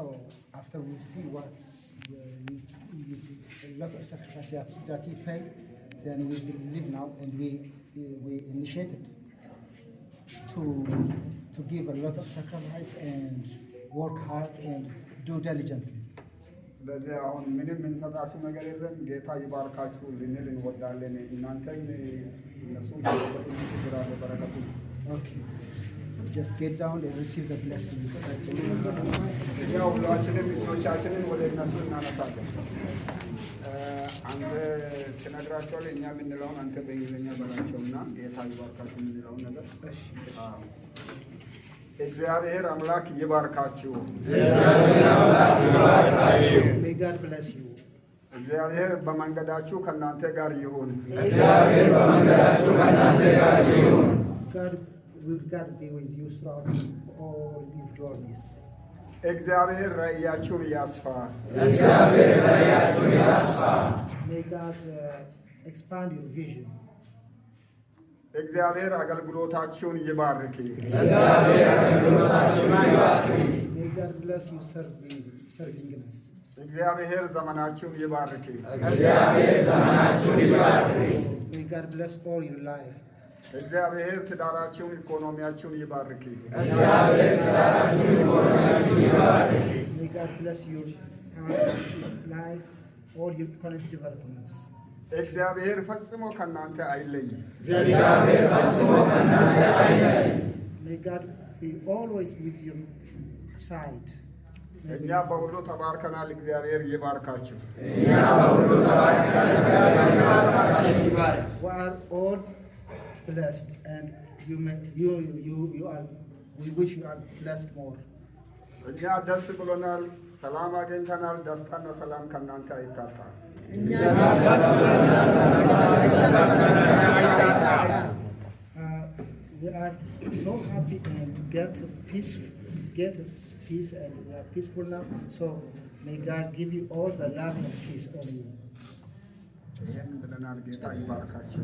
So after we see what a lot of sacrifice that he paid, then we believe now and we initiated to give a lot of sacrifice and work hard and do diligently. ስለዚህ አሁን ምንም የምንሰጣችሁ ነገር የለም። ጌታ ይባርካችሁ ልንል እንወዳለን። እናንተም እነሱም ችግር አለ በረከቱ Okay. Just get down and receive the blessings. ያው ሁላችንም እጆቻችንን ወደ እነሱ እናነሳለን። አንተ ትነግራቸዋለህ፣ እኛ የምንለውን አንተ በእንግሊዝኛ በላቸውና ጌታ ይባርካችሁ የምንለውን ነገር እግዚአብሔር አምላክ ይባርካችሁ። May God bless you. እግዚአብሔር በመንገዳችሁ ከእናንተ ጋር ይሁን። God will be with you throughout all your journeys. እግዚአብሔር ራእያችሁን ያስፋ። May God expand your vision. እግዚአብሔር አገልግሎታችሁን ይባርክ። May God bless you serving us. እግዚአብሔር ዘመናችሁን ይባርክ። May God bless all your life. እግዚአብሔር ትዳራችሁን ኢኮኖሚያችሁን ይባርክ። May God bless your life, all your economic developments. እግዚአብሔር ፈጽሞ ከእናንተ አይለይ። May God be always with your side. እኛ በሁሉ ተባርከናል። እግዚአብሔር ይባርካችሁ። We are all blessed, and you are. We wish you are blessed more. እኛ ደስ ብሎናል። ሰላም አግኝተናል። ደስታና ሰላም ከእናንተ አይታጣም። We are so happy and get peace and we are peaceful now. So may God give you all the love and peace on you. ይህን ብለናል። ጌታ ይባርካችሁ።